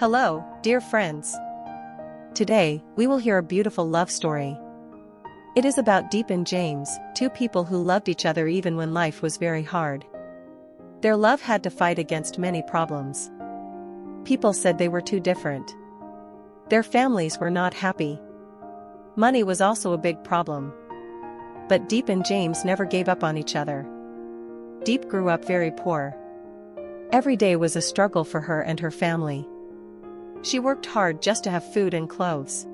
Hello, dear friends. Today, we will hear a beautiful love story. It is about Diep and James, two people who loved each other even when life was very hard. Their love had to fight against many problems. People said they were too different. Their families were not happy. Money was also a big problem. But Diep and James never gave up on each other. Diep grew up very poor. Every day was a struggle for her and her family. She worked hard just to have food and clothes.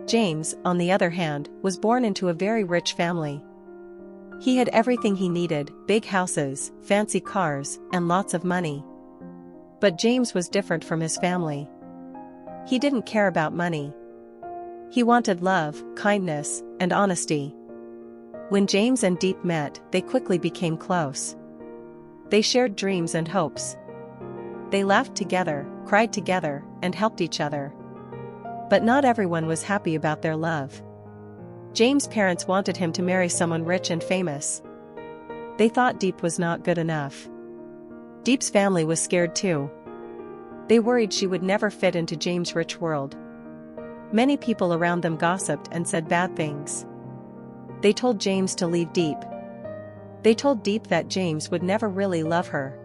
James, on the other hand, was born into a very rich family. He had everything he needed: big houses, fancy cars, and lots of money. But James was different from his family. He didn't care about money. He wanted love, kindness, and honesty. When James and Diep met, they quickly became close. They shared dreams and hopes. They laughed together, cried together, and helped each other. But not everyone was happy about their love. James' parents wanted him to marry someone rich and famous. They thought Diep was not good enough. Diep's family was scared too. They worried she would never fit into James' rich world. Many people around them gossiped and said bad things. They told James to leave Diep. They told Diep that James would never really love her.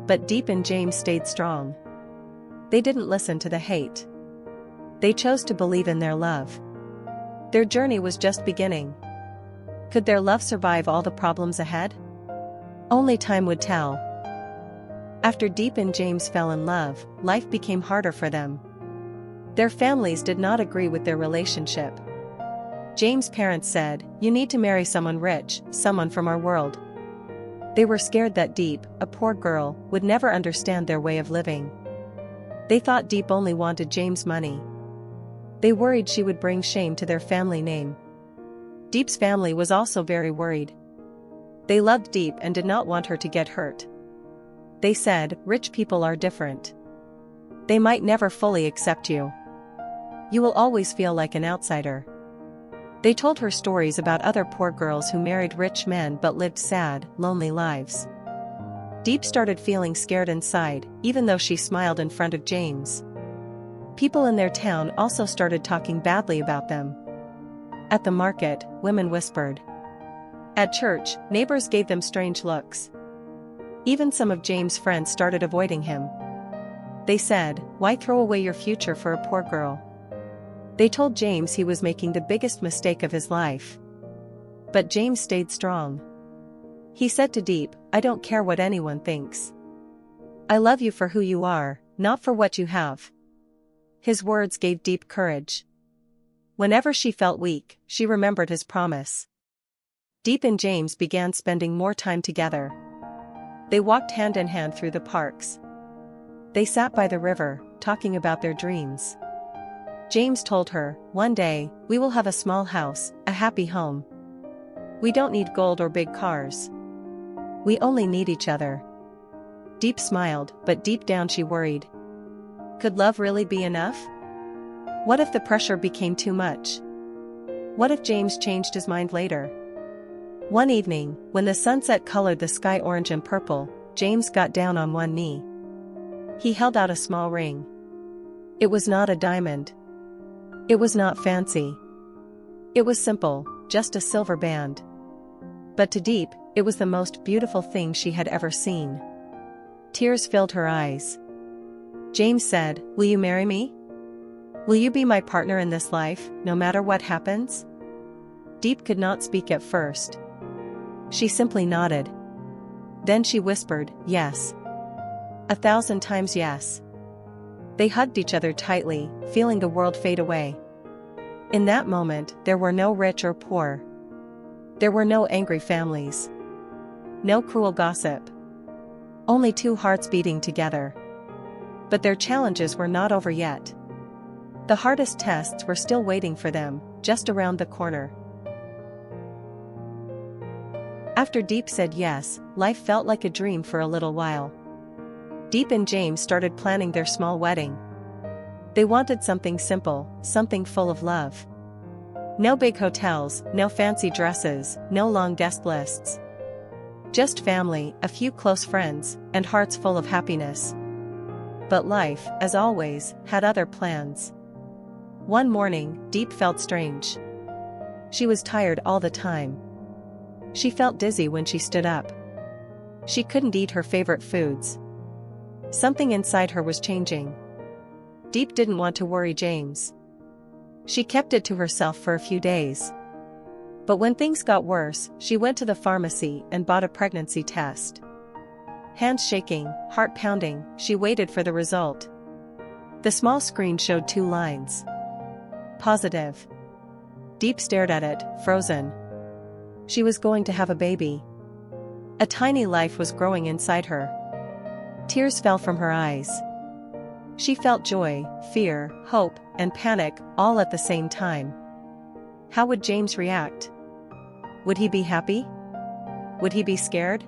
But Diep and James stayed strong. They didn't listen to the hate. They chose to believe in their love. Their journey was just beginning. Could their love survive all the problems ahead? Only time would tell. After Diep and James fell in love, life became harder for them. Their families did not agree with their relationship. James' parents said, "You need to marry someone rich, someone from our world." They were scared that Diep, a poor girl, would never understand their way of living. They thought Diep only wanted James' money. They worried she would bring shame to their family name. Diep's family was also very worried. They loved Diep and did not want her to get hurt. They said, "Rich people are different. They might never fully accept you. You will always feel like an outsider." They told her stories about other poor girls who married rich men but lived sad, lonely lives. Diep started feeling scared inside, even though she smiled in front of James. People in their town also started talking badly about them. At the market, women whispered. At church, neighbors gave them strange looks. Even some of James' friends started avoiding him. They said, "Why throw away your future for a poor girl?" They told James he was making the biggest mistake of his life. But James stayed strong. He said to Diep, "I don't care what anyone thinks. I love you for who you are, not for what you have." His words gave Diep courage. Whenever she felt weak, she remembered his promise. Diep and James began spending more time together. They walked hand in hand through the parks. They sat by the river, talking about their dreams. James told her, "One day, we will have a small house, a happy home. We don't need gold or big cars. We only need each other." Diep smiled, but deep down she worried. Could love really be enough? What if the pressure became too much? What if James changed his mind later? One evening, when the sunset colored the sky orange and purple, James got down on one knee. He held out a small ring. It was not a diamond. It was not fancy. It was simple, just a silver band. But to Diep, it was the most beautiful thing she had ever seen. Tears filled her eyes. James said, "Will you marry me? Will you be my partner in this life, no matter what happens?" Diep could not speak at first. She simply nodded. Then she whispered, "Yes. 1,000 times yes." They hugged each other tightly, feeling the world fade away. In that moment, there were no rich or poor. There were no angry families. No cruel gossip. Only two hearts beating together. But their challenges were not over yet. The hardest tests were still waiting for them, just around the corner. After Diep said yes, life felt like a dream for a little while. Diep and James started planning their small wedding. They wanted something simple, something full of love. No big hotels, no fancy dresses, no long guest lists. Just family, a few close friends, and hearts full of happiness. But life, as always, had other plans. One morning, Diep felt strange. She was tired all the time. She felt dizzy when she stood up. She couldn't eat her favorite foods. Something inside her was changing. Diep didn't want to worry James. She kept it to herself for a few days. But when things got worse, she went to the pharmacy and bought a pregnancy test. Hands shaking, heart pounding, she waited for the result. The small screen showed 2 lines. Positive. Diep stared at it, frozen. She was going to have a baby. A tiny life was growing inside her. Tears fell from her eyes. She felt joy, fear, hope, and panic, all at the same time. How would James react? Would he be happy? Would he be scared?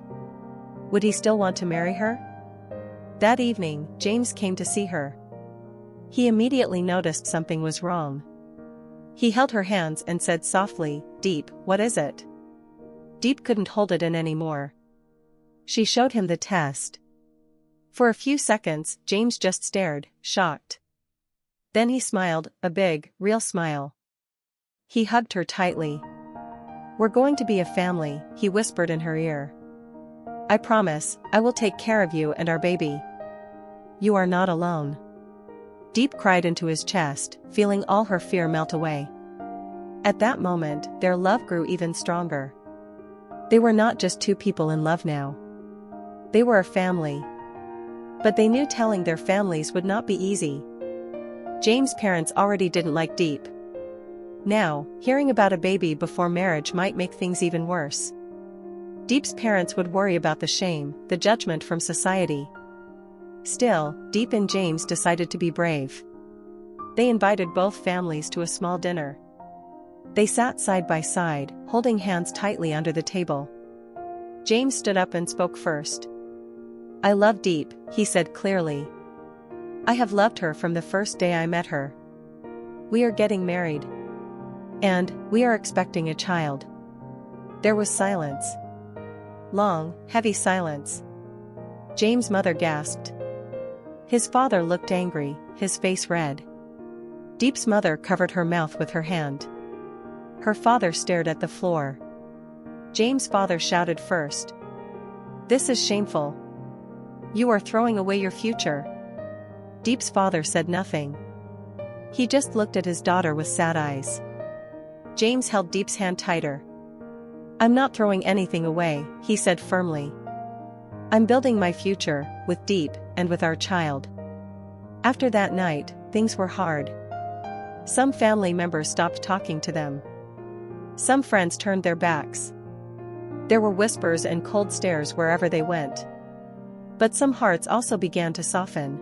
Would he still want to marry her? That evening, James came to see her. He immediately noticed something was wrong. He held her hands and said softly, "Diep, what is it?" Diep couldn't hold it in anymore. She showed him the test. For a few seconds, James just stared, shocked. Then he smiled, a big, real smile. He hugged her tightly. "We're going to be a family," he whispered in her ear. "I promise, I will take care of you and our baby. You are not alone." Diep cried into his chest, feeling all her fear melt away. At that moment, their love grew even stronger. They were not just 2 people in love now. They were a family. But they knew telling their families would not be easy. James' parents already didn't like Diep. Now, hearing about a baby before marriage might make things even worse. Diep's parents would worry about the shame, the judgment from society. Still, Diep and James decided to be brave. They invited both families to a small dinner. They sat side by side, holding hands tightly under the table. James stood up and spoke first. "I love Diep," he said clearly. "I have loved her from the first day I met her. We are getting married. And, we are expecting a child." There was silence. Long, heavy silence. James' mother gasped. His father looked angry, his face red. Diep's mother covered her mouth with her hand. Her father stared at the floor. James' father shouted first. "This is shameful. You are throwing away your future." Diep's father said nothing. He just looked at his daughter with sad eyes. James held Diep's hand tighter. "I'm not throwing anything away," he said firmly. "I'm building my future, with Diep, and with our child." After that night, things were hard. Some family members stopped talking to them. Some friends turned their backs. There were whispers and cold stares wherever they went. But some hearts also began to soften.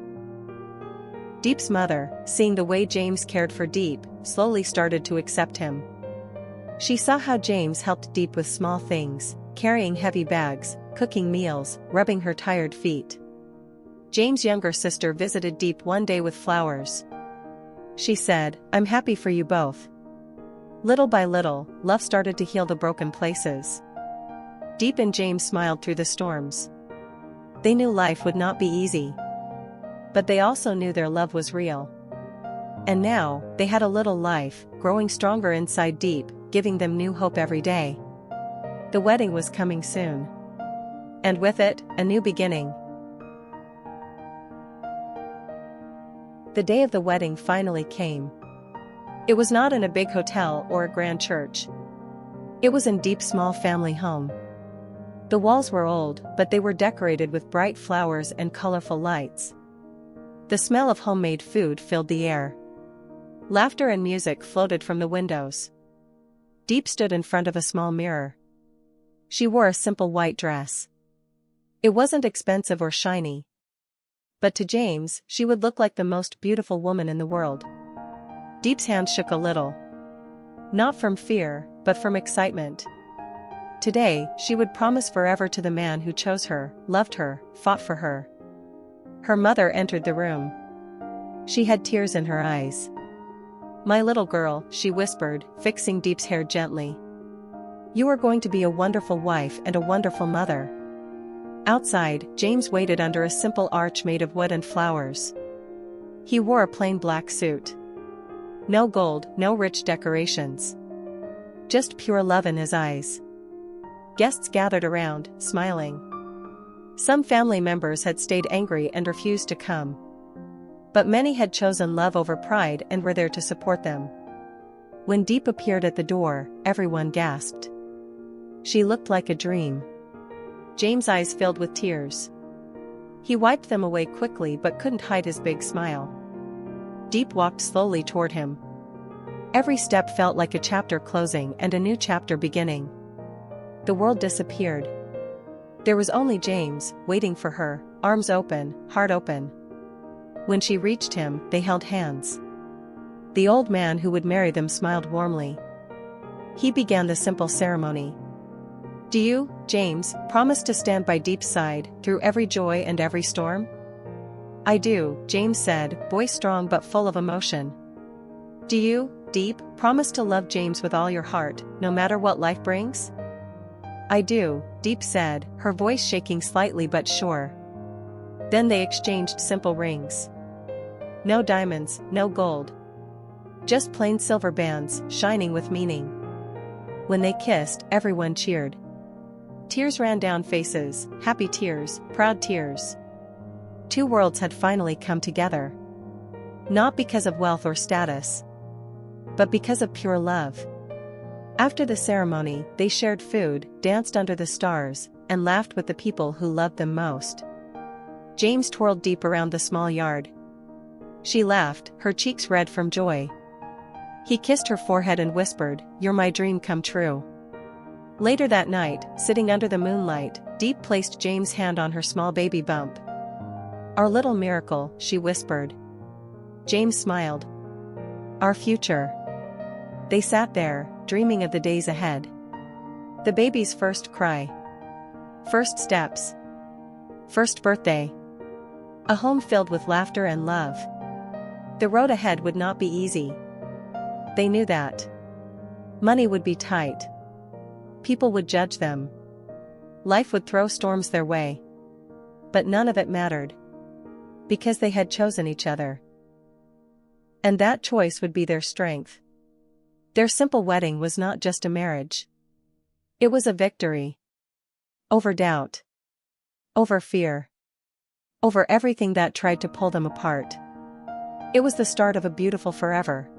Diep's mother, seeing the way James cared for Diep, slowly started to accept him. She saw how James helped Diep with small things, carrying heavy bags, cooking meals, rubbing her tired feet. James' younger sister visited Diep one day with flowers. She said, "I'm happy for you both." Little by little, love started to heal the broken places. Diep and James smiled through the storms. They knew life would not be easy. But they also knew their love was real. And now, they had a little life, growing stronger inside Diep, giving them new hope every day. The wedding was coming soon. And with it, a new beginning. The day of the wedding finally came. It was not in a big hotel or a grand church. It was in Diep's small family home. The walls were old, but they were decorated with bright flowers and colorful lights. The smell of homemade food filled the air. Laughter and music floated from the windows. Diep stood in front of a small mirror. She wore a simple white dress. It wasn't expensive or shiny. But to James, she would look like the most beautiful woman in the world. Diep's hand shook a little. Not from fear, but from excitement. Today, she would promise forever to the man who chose her, loved her, fought for her. Her mother entered the room. She had tears in her eyes. "My little girl," she whispered, fixing Diep's hair gently. "You are going to be a wonderful wife and a wonderful mother. Outside, James waited under a simple arch made of wood and flowers. He wore a plain black suit. No gold, no rich decorations. Just pure love in his eyes. Guests gathered around, smiling. Some family members had stayed angry and refused to come. But many had chosen love over pride and were there to support them. When Diep appeared at the door, everyone gasped. She looked like a dream. James' eyes filled with tears. He wiped them away quickly but couldn't hide his big smile. Diep walked slowly toward him. Every step felt like a chapter closing and a new chapter beginning. The world disappeared. There was only James, waiting for her, arms open, heart open. When she reached him, they held hands. The old man who would marry them smiled warmly. He began the simple ceremony. "Do you, James, promise to stand by Diep's side through every joy and every storm?" "I do," James said, voice strong but full of emotion. "Do you, Diep, promise to love James with all your heart, no matter what life brings?" "I do," Diep said, her voice shaking slightly but sure. Then they exchanged simple rings. No diamonds, no gold. Just plain silver bands, shining with meaning. When they kissed, everyone cheered. Tears ran down faces, happy tears, proud tears. Two worlds had finally come together. Not because of wealth or status, but because of pure love. After the ceremony, they shared food, danced under the stars, and laughed with the people who loved them most. James twirled Diep around the small yard. She laughed, her cheeks red from joy. He kissed her forehead and whispered, "You're my dream come true." Later that night, sitting under the moonlight, Diep placed James' hand on her small baby bump. "Our little miracle," she whispered. James smiled. "Our future." They sat there, dreaming of the days ahead. The baby's first cry. First steps. First birthday. A home filled with laughter and love. The road ahead would not be easy. They knew that. Money would be tight. People would judge them. Life would throw storms their way. But none of it mattered. Because they had chosen each other. And that choice would be their strength. Their simple wedding was not just a marriage. It was a victory. Over doubt. Over fear. Over everything that tried to pull them apart. It was the start of a beautiful forever.